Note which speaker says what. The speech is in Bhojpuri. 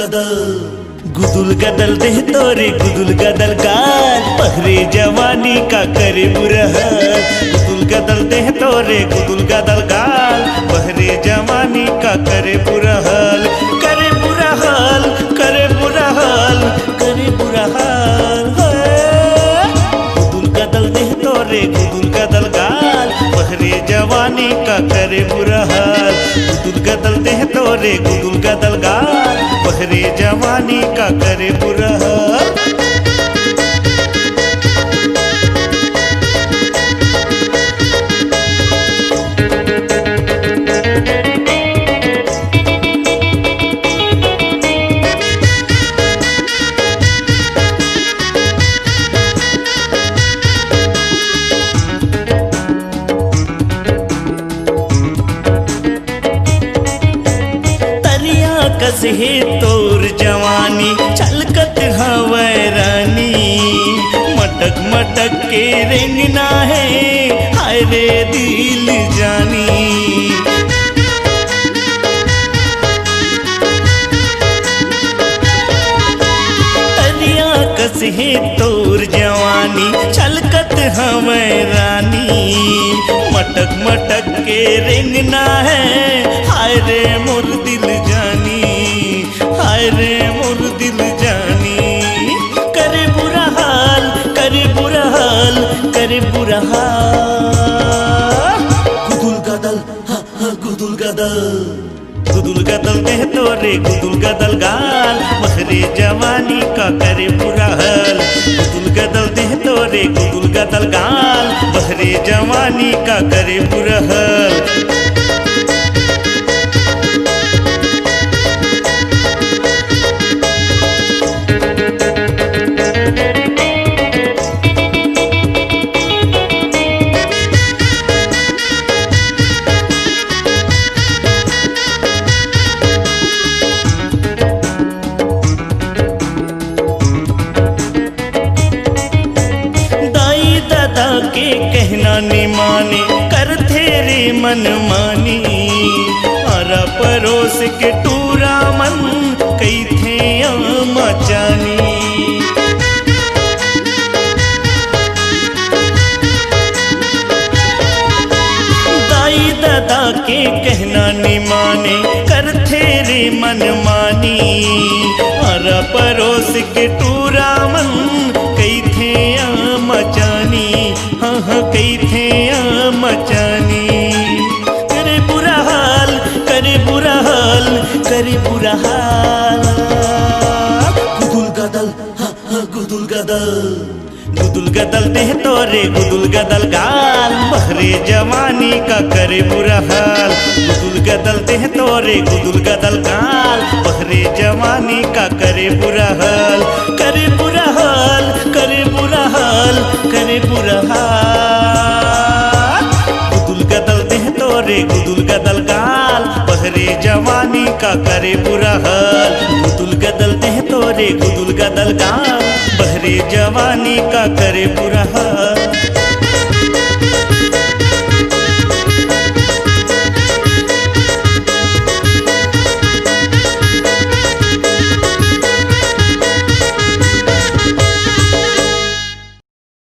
Speaker 1: गुदुल गदल देह तोरे गुदुल गदल गाल पहरे जवानी का करे बुरा हाल। गुदुल गदल देह तोरे गुदुल गदल गाल पहरे जवानी का करे बुरा हाल। करे बुरा हाल करे बुरा हाल करे बुरा हाल। गुदुल गदल देह तोरे गुदुल गदल गाल पहरे जवानी का करे बुरा हाल। गुदुल गदल देह तोरे गुदुल गदल गाल पहरे जवानी का करे बुरा हाल। कसे तोर जवानी छलकत हवै रानी मटक मटक के रेंगना है हाय रे दिल जानी। तरिया कसे तोर जवानी छलकत हवै रानी मटक मटक के रेंगना है हाय रे मोर दिल जानी हाय रे मोर दिल जानी। करे बुरा हाल करे बुरा हाल करे बुरा हाल। गुदुल गदल गुदुल गदल गुदुल गदल देह तोरे गुदुल गदल गाल पहरे जवानी का करे बुरा हाल। गुदुल गदल देह तोरे गुदुल गदल गाल पहरे जवानी का करे बुरा हाल। के कहना नहीं माने कर तेरे मन मानी आरा परोस के टूरा मन कई थे मचानी। दाई दादा के कहना नहीं माने कर तेरे मन मानी आरा परोस के टूरा मन कई थे मचानी। हाँ कई थे मचानी। करे बुरा हाल करे बुरा हाल करे बुरा हाल। गुदुल गदल गुदुल गदल गुदुल गदल देह तोरे गुदुल गदल गाल पहरे जवानी का करे बुरा हाल। गुदुल गदल देह तोरे गुदुल गदल गाल पहरे जवानी का करे बुरा हाल। करे बुरा हाल करे बुरा हाल करे बुरा हाल। गुदुल गदल देह तोरे गुदुल गदल गाल पहरे जवानी का करे बुरा हाल। गुदुल गदल देह तोरे गुदुल गदल गाल पहरे जवानी का करे बुरा हाल।